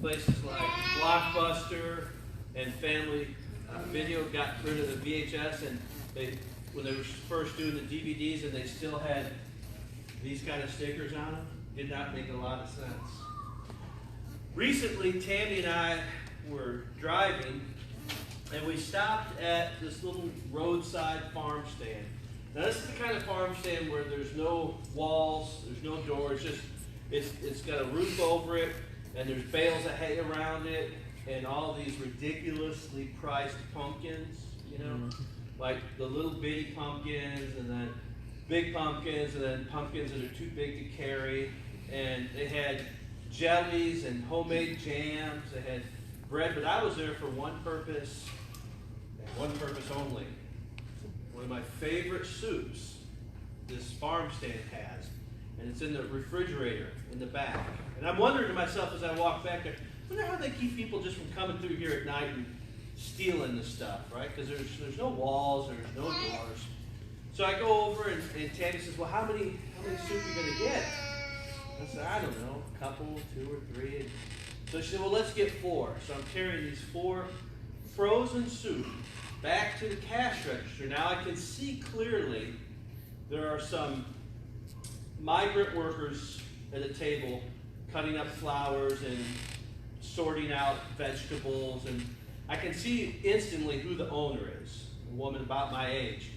places like Blockbuster and Family Video got rid of the VHS, and when they were first doing the DVDs, and they still had these kind of stickers on them, did not make a lot of sense. Recently, Tammy and I were driving, and we stopped at this little roadside farm stand. Now, this is the kind of farm stand where there's no walls, there's no doors, it's got a roof over it, and there's bales of hay around it, and all these ridiculously priced pumpkins, like the little bitty pumpkins, and then big pumpkins, and then pumpkins that are too big to carry. And they had jellies and homemade jams, they had bread, but I was there for one purpose, and one purpose only. One of my favorite soups this farm stand has, and it's in the refrigerator in the back. And I'm wondering to myself as I walk back there, I wonder how they keep people just from coming through here at night and stealing the stuff, right? Because there's no walls, there's no doors. So I go over and Tammy says, well, how many soup are you going to get? I said, I don't know, a couple, 2 or 3. And so she said, well, let's get 4. So I'm carrying these 4 frozen soup back to the cash register. Now I can see clearly there are some migrant workers at a table cutting up flowers and sorting out vegetables, and I can see instantly who the owner is, a woman about my age.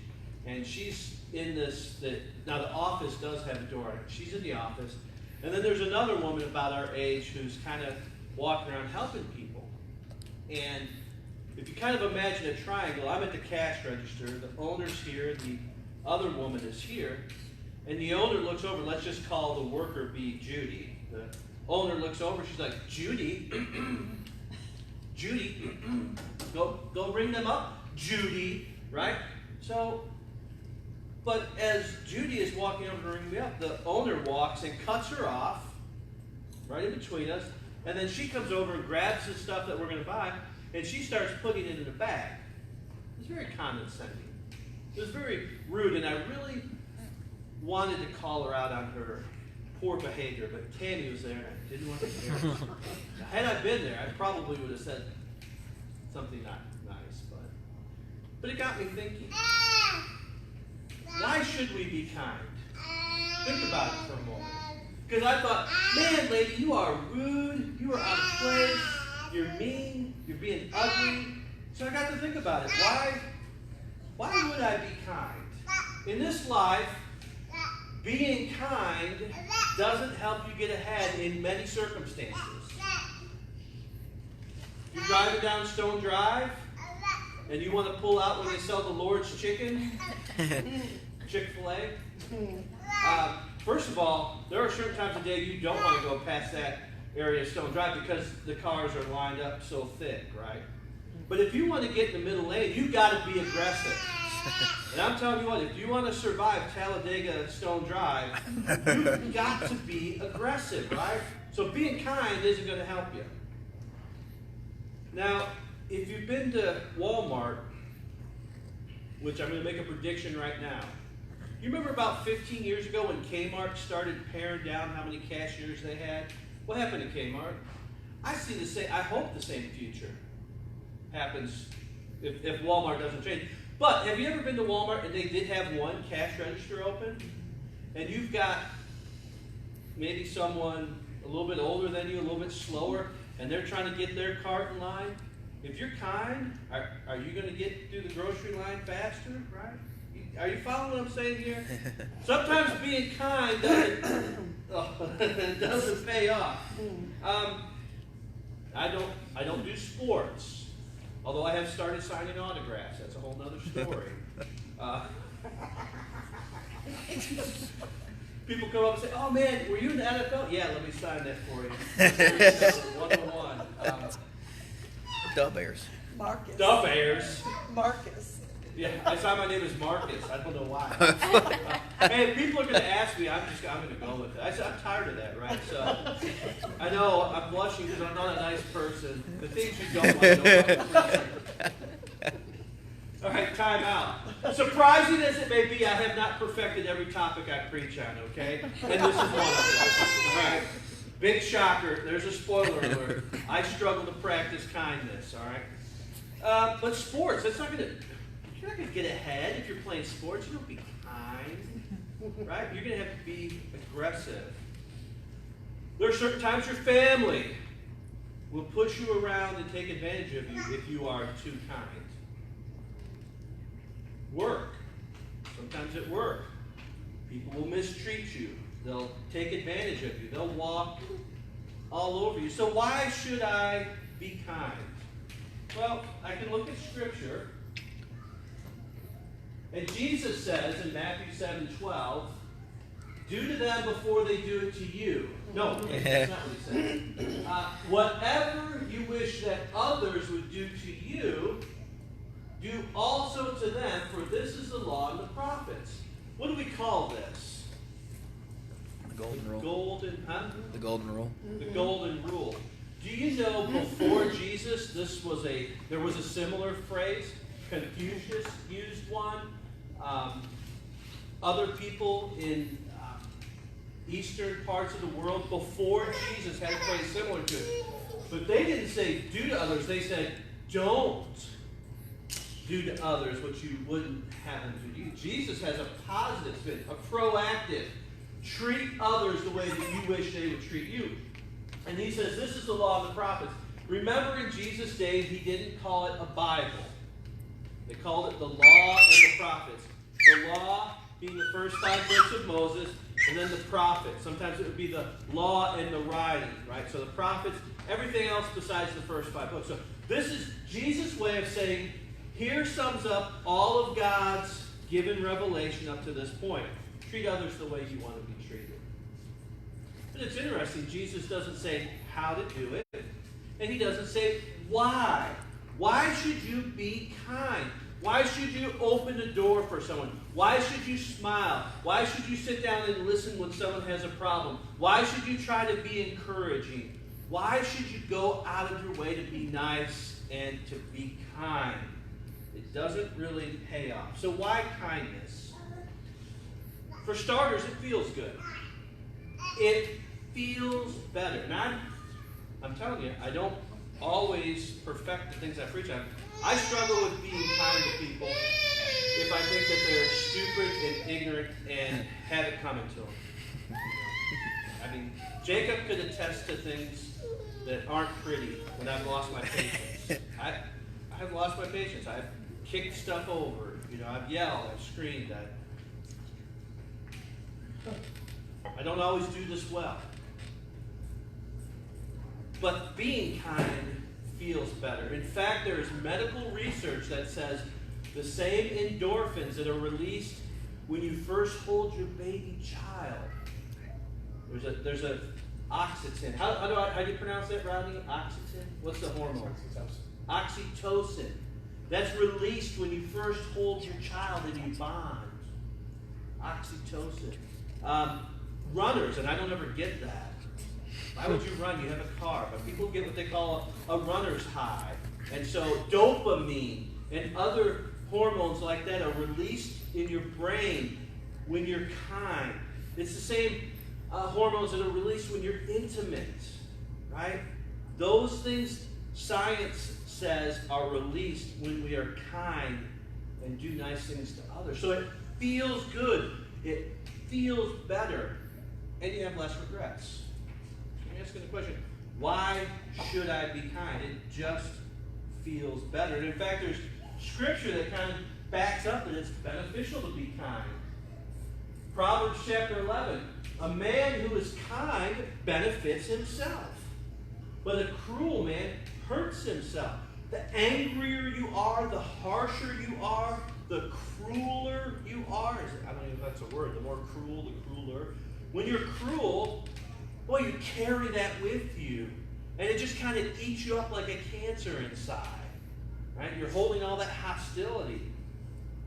And she's in this, now the office does have a door. She's in the office. And then there's another woman about our age who's kind of walking around helping people. And if you kind of imagine a triangle, I'm at the cash register, the owner's here, the other woman is here, and the owner looks over, let's just call the worker be Judy. The owner looks over, she's like, Judy, Judy, go ring them up, Judy, right? So, but as Judy is walking over to ring me up, the owner walks and cuts her off, right in between us, and then she comes over and grabs the stuff that we're going to buy, and she starts putting it in a bag. It's very condescending. It was very rude, and I really wanted to call her out on her poor behavior, but Tammy was there, and I didn't want to hear it. Had I been there, I probably would have said something not nice, but it got me thinking. Why should we be kind? Think about it for a moment. Because I thought, man, lady, you are rude, you are out of place, you're mean, you're being ugly. So I got to think about it. Why would I be kind? In this life, being kind doesn't help you get ahead in many circumstances. You're driving down Stone Drive, and you want to pull out where they sell the Lord's chicken, Chick-fil-A. First of all, there are certain times of day you don't want to go past that area of Stone Drive because the cars are lined up so thick, right? But if you want to get in the middle lane, you've got to be aggressive. And I'm telling you what, if you want to survive Talladega Stone Drive, you've got to be aggressive, right? So being kind isn't going to help you. Now, if you've been to Walmart, which I'm going to make a prediction right now, you remember about 15 years ago when Kmart started paring down how many cashiers they had? What happened to Kmart? I hope the same future happens if Walmart doesn't change. But have you ever been to Walmart and they did have one cash register open? And you've got maybe someone a little bit older than you, a little bit slower, and they're trying to get their cart in line. If you're kind, are you going to get through the grocery line faster, right? Are you following what I'm saying here? Sometimes being kind doesn't pay off. I don't do sports, although I have started signing autographs. That's a whole other story. People come up and say, "Oh man, were you in the NFL?" Yeah, let me sign that for you. 101. Dove Bears. Marcus. Dove Bears. Marcus. Yeah, I saw my name is Marcus. I don't know why. Hey, people are going to ask me. I'm going to go with it. I'm tired of that, right? So I know I'm blushing because I'm not a nice person. The things you don't want to know about the person. All right, time out. Surprising as it may be, I have not perfected every topic I preach on, okay? And this is one of them. All right? Big shocker. There's a spoiler alert. I struggle to practice kindness, all right? But sports, you're not going to get ahead if you're playing sports. You don't be kind, right? You're going to have to be aggressive. There are certain times your family will push you around and take advantage of you if you are too kind. Work. Sometimes at work, people will mistreat you. They'll take advantage of you. They'll walk all over you. So why should I be kind? Well, I can look at Scripture. And Jesus says in Matthew 7:12, do to them before they do it to you. No, that's not what he said. Whatever you wish that others would do to you, do also to them, for this is the law and the prophets. What do we call this? The golden rule. The golden rule. The golden rule. Do you know before Jesus there was a similar phrase? Confucius used one. Other people in eastern parts of the world before Jesus had a phrase similar to it. But they didn't say do to others, they said don't do to others what you wouldn't have them to you. Jesus has a positive spin, a proactive. Treat others the way that you wish they would treat you. And he says this is the law of the prophets. Remember in Jesus' day, he didn't call it a Bible. They called it the law and the prophets. The law being the first 5 books of Moses, and then the prophets. Sometimes it would be the law and the writing, right? So the prophets, everything else besides the first 5 books. So this is Jesus' way of saying, here sums up all of God's given revelation up to this point. Treat others the way you want to be treated. And it's interesting, Jesus doesn't say how to do it, and he doesn't say why. Why should you be kind? Why should you open the door for someone? Why should you smile? Why should you sit down and listen when someone has a problem? Why should you try to be encouraging? Why should you go out of your way to be nice and to be kind? It doesn't really pay off. So why kindness? For starters, it feels good. It feels better. Now, I'm telling you, I don't always perfect the things I preach on. I struggle with being kind to people if I think that they're stupid and ignorant and have it coming to them. I mean, Jacob could attest to things that aren't pretty when I've lost my patience. I've lost my patience. I've kicked stuff over. I've yelled. I've screamed. I don't always do this well. But being kind feels better. In fact, there is medical research that says the same endorphins that are released when you first hold your baby child. There's a oxytocin. How do you pronounce that, Rodney? Oxytocin? What's the hormone? Oxytocin. That's released when you first hold your child and you bond. Oxytocin. Runners, and I don't ever get that. Why would you run? You have a car. But people get what they call a runner's high. And so dopamine and other hormones like that are released in your brain when you're kind. It's the same hormones that are released when you're intimate, right? Those things science says are released when we are kind and do nice things to others. So it feels good. It feels better. And you have less regrets. You're asking the question, why should I be kind? It just feels better. And in fact, there's scripture that kind of backs up that it's beneficial to be kind. Proverbs chapter 11, a man who is kind benefits himself, but a cruel man hurts himself. The angrier you are, the harsher you are, the crueler you are. I don't know if that's a word. The more cruel, the crueler. When you're cruel, boy, you carry that with you. And it just kind of eats you up like a cancer inside. Right? You're holding all that hostility.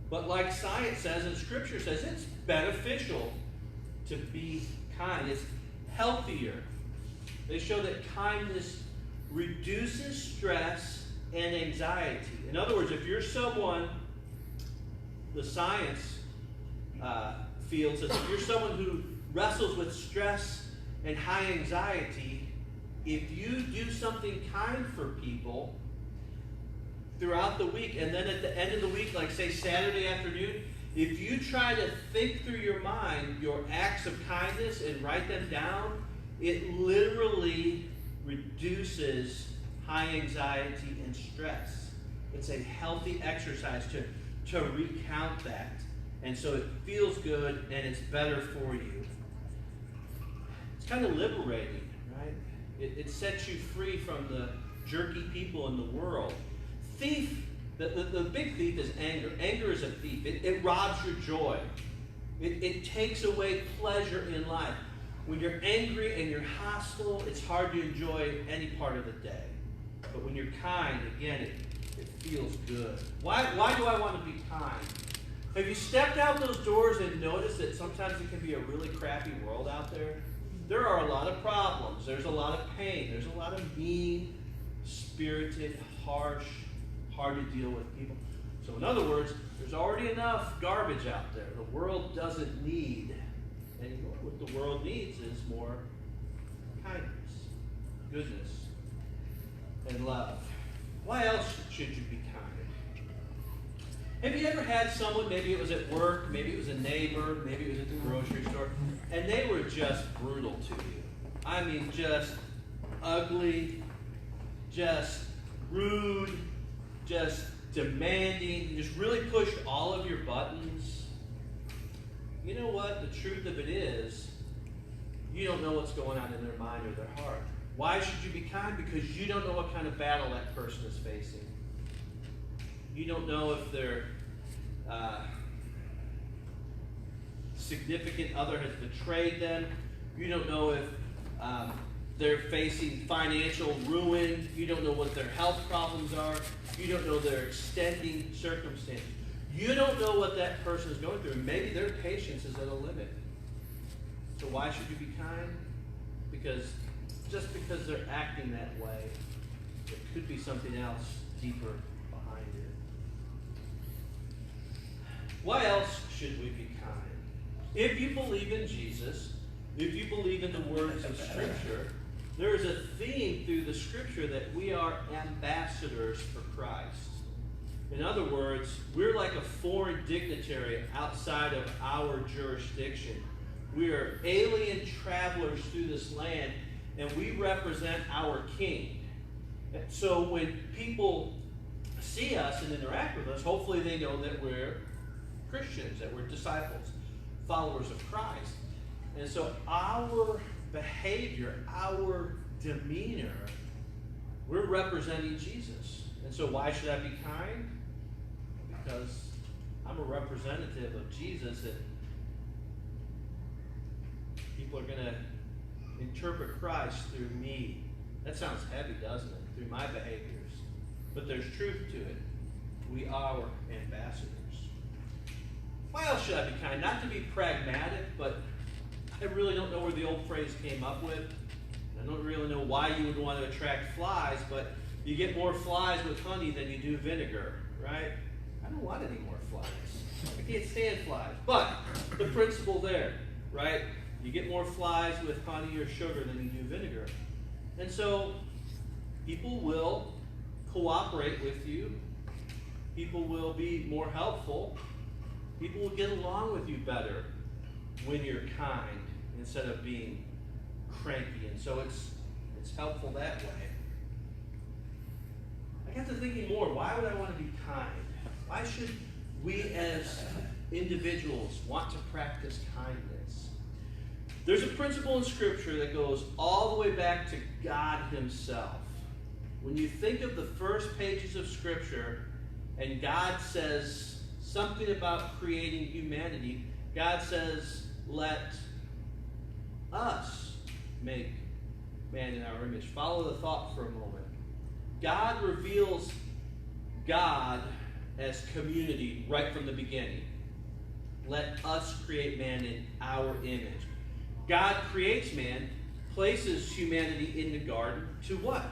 But like science says and Scripture says, it's beneficial to be kind. It's healthier. They show that kindness reduces stress and anxiety. In other words, if you're someone, the science feels that if you're someone who wrestles with stress and high anxiety, if you do something kind for people throughout the week, and then at the end of the week, like say Saturday afternoon, if you try to think through your mind your acts of kindness and write them down, it literally reduces high anxiety and stress. It's a healthy exercise to recount that. And so it feels good and it's better for you. It's kind of liberating, right? It sets you free from the jerky people in the world. The big thief is anger. Anger is a thief. It robs your joy. It takes away pleasure in life. When you're angry and you're hostile, it's hard to enjoy any part of the day. But when you're kind, again, it feels good. Why do I want to be kind? Have you stepped out those doors and noticed that sometimes it can be a really crappy world out there? There are a lot of problems. There's a lot of pain. There's a lot of mean, spirited, harsh, hard to deal with people. So in other words, there's already enough garbage out there. The world doesn't need anymore. What the world needs is more kindness, goodness, and love. Why else should you be kind? Have you ever had someone, maybe it was at work, maybe it was a neighbor, maybe it was at the grocery store, and they were just brutal to you? I mean, just ugly, just rude, just demanding, just really pushed all of your buttons. You know what? The truth of it is, you don't know what's going on in their mind or their heart. Why should you be kind? Because you don't know what kind of battle that person is facing. You don't know if their significant other has betrayed them. You don't know if they're facing financial ruin. You don't know what their health problems are. You don't know their extending circumstances. You don't know what that person is going through. Maybe their patience is at a limit. So why should you be kind? Just because they're acting that way, there could be something else deeper behind it. Why else should we be kind? If you believe in Jesus, if you believe in the words of Scripture, there is a theme through the Scripture that we are ambassadors for Christ. In other words, we're like a foreign dignitary outside of our jurisdiction. We are alien travelers through this land, and we represent our King. So when people see us and interact with us, hopefully they know that we're Christians, that we're disciples, followers of Christ. And so our behavior, our demeanor, we're representing Jesus. And so why should I be kind? Because I'm a representative of Jesus, and people are going to interpret Christ through me. That sounds heavy, doesn't it? Through my behaviors. But there's truth to it. We are ambassadors. Why else should I be kind? Not to be pragmatic, but I really don't know where the old phrase came up with. I don't really know why you would want to attract flies, but you get more flies with honey than you do vinegar, right? I don't want any more flies. I can't stand flies. But the principle there, right? You get more flies with honey or sugar than you do vinegar. And so people will cooperate with you. People will be more helpful. People will get along with you better when you're kind instead of being cranky. And so it's helpful that way. I got to thinking more. Why would I want to be kind? Why should we as individuals want to practice kindness? There's a principle in Scripture that goes all the way back to God Himself. When you think of the first pages of Scripture and God says something about creating humanity, God says, let us make man in our image. Follow the thought for a moment. God reveals God as community right from the beginning. Let us create man in our image. God creates man, places humanity in the garden to what?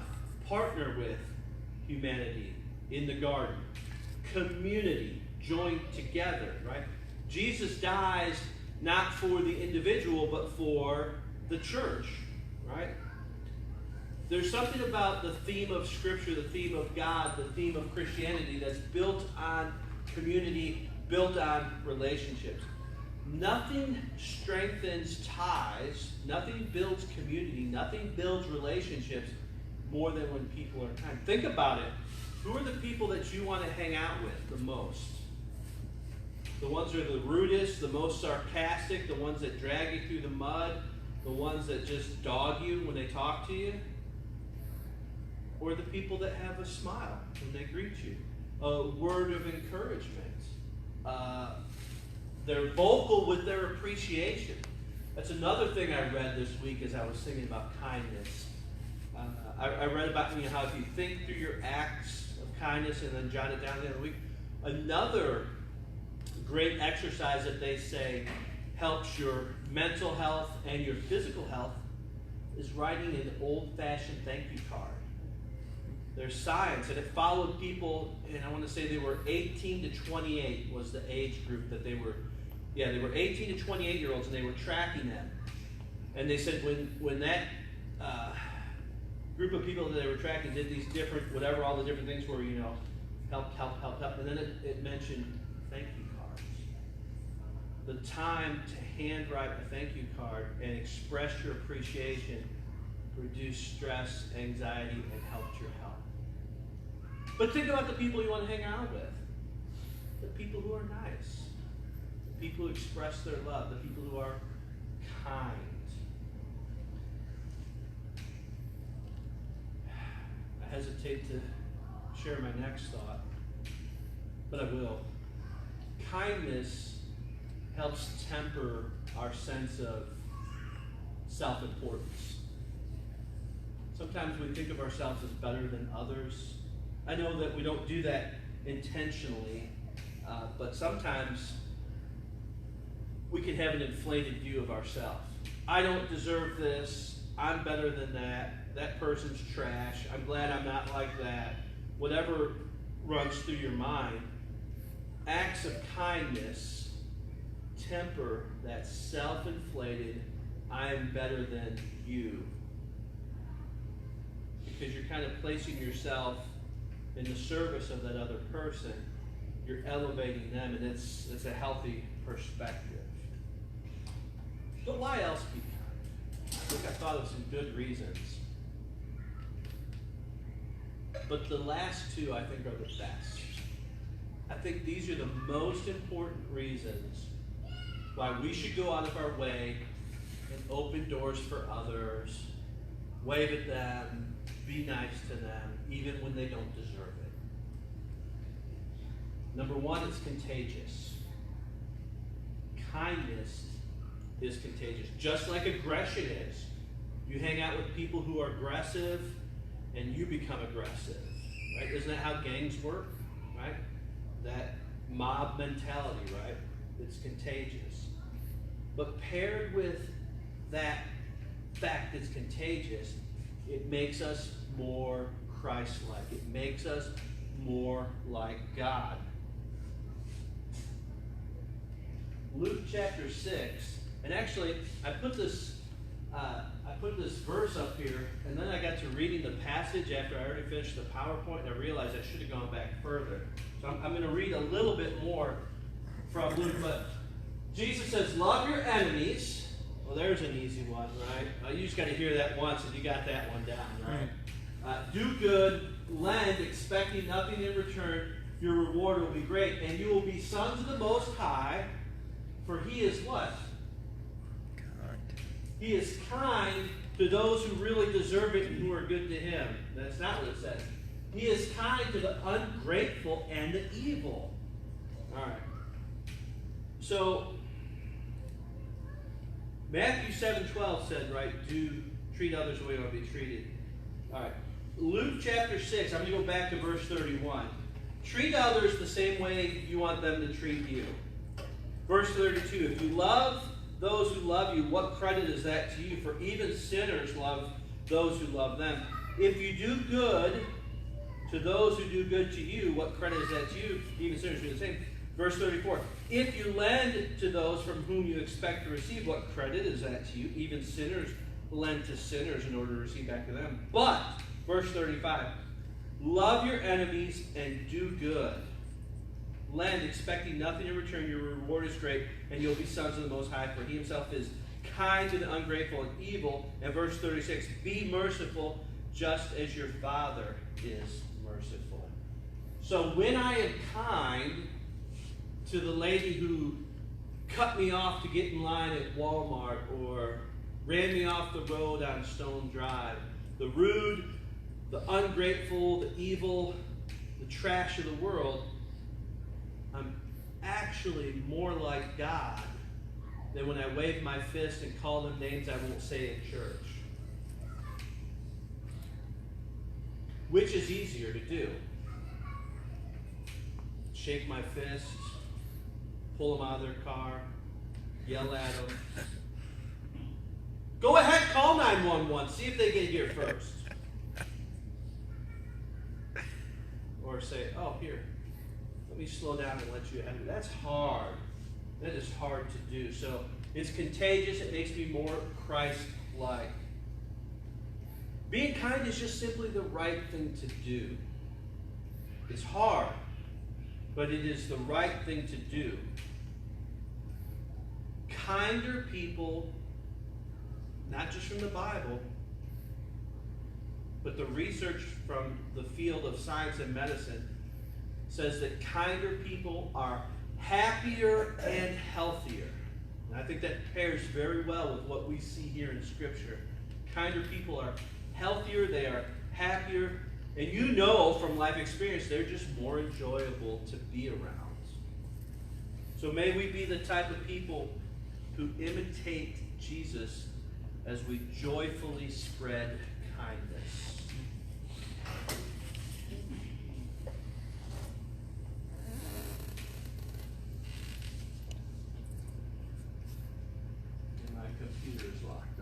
Partner with humanity in the garden. Community, joined together, right? Jesus dies not for the individual, but for the church, right? There's something about the theme of Scripture, the theme of God, the theme of Christianity that's built on community, built on relationships. Nothing strengthens ties, nothing builds community, nothing builds relationships more than when people are kind. Think about it. Who are the people that you want to hang out with the most? The ones that are the rudest, the most sarcastic, the ones that drag you through the mud, the ones that just dog you when they talk to you? Or the people that have a smile when they greet you, a word of encouragement. They're vocal with their appreciation. That's another thing I read this week as I was thinking about kindness. I read about how if you think through your acts of kindness and then jot it down the other week, another great exercise that they say helps your mental health and your physical health is writing an old-fashioned thank you card. There's science, and it followed people, and I want to say they were 18 to 28 was the age group that they were. Yeah, they were 18 to 28-year-olds, and they were tracking them. And they said when that group of people that they were tracking did these different, whatever all the different things were, help, and then it mentioned thank you cards. The time to handwrite a thank you card and express your appreciation reduced stress, anxiety, and helped your health. But think about the people you want to hang out with. The people who are nice. The people who express their love. The people who are kind. I hesitate to share my next thought, but I will. Kindness helps temper our sense of self-importance. Sometimes we think of ourselves as better than others. I know that we don't do that intentionally, but sometimes we can have an inflated view of ourselves. I don't deserve this. I'm better than that. That person's trash. I'm glad I'm not like that. Whatever runs through your mind, acts of kindness temper that self-inflated, I am better than you. Because you're kind of placing yourself in the service of that other person. You're elevating them, and it's a healthy perspective. But why else be kind? I think I thought of some good reasons. But the last two, I think, are the best. I think these are the most important reasons why we should go out of our way and open doors for others, wave at them, be nice to them, even when they don't deserve it. Number one, it's contagious. Kindness is contagious, just like aggression is. You hang out with people who are aggressive, and you become aggressive, right? Isn't that how gangs work, right? That mob mentality, right? It's contagious. But paired with that fact it's contagious, it makes us more Christ-like. It makes us more like God. Luke chapter 6, and actually I put this verse up here, and then I got to reading the passage after I already finished the PowerPoint, and I realized I should have gone back further. So I'm going to read a little bit more from Luke, but Jesus says, love your enemies. Well, there's an easy one, right? You just got to hear that once, and you got that one down, right? Do good, lend, expecting nothing in return. Your reward will be great, and you will be sons of the Most High, for He is what? He is kind to those who really deserve it and who are good to Him. That's not what it says. He is kind to the ungrateful and the evil. All right. So, Matthew 7:12 said, right, do treat others the way you want to be treated. All right. Luke chapter 6, I'm going to go back to verse 31. Treat others the same way you want them to treat you. Verse 32, if you love those who love you, what credit is that to you? For even sinners love those who love them. If you do good to those who do good to you, what credit is that to you? Even sinners do the same. Verse 34, if you lend to those from whom you expect to receive, what credit is that to you? Even sinners lend to sinners in order to receive back to them. But, verse 35, love your enemies and do good. Lend, expecting nothing in return. Your reward is great, and you'll be sons of the Most High, for he himself is kind to the ungrateful and evil. And verse 36, be merciful just as your Father is merciful. So when I am kind to the lady who cut me off to get in line at Walmart or ran me off the road on Stone Drive, the rude, the ungrateful, the evil, the trash of the world, I'm actually more like God than when I wave my fist and call them names I won't say in church. Which is easier to do? Shake my fist, pull them out of their car, yell at them. Go ahead, call 911, see if they get here first. Or say, oh, here, let me slow down and let you have it. That's hard. That is hard to do. So it's contagious. It makes me more Christ-like. Being kind is just simply the right thing to do. It's hard, but it is the right thing to do. Kinder people, not just from the Bible, but the research from the field of science and medicine says that kinder people are happier and healthier. And I think that pairs very well with what we see here in Scripture. Kinder people are healthier, they are happier, and you know from life experience they're just more enjoyable to be around. So may we be the type of people who imitate Jesus as we joyfully spread kindness. And my computer is locked.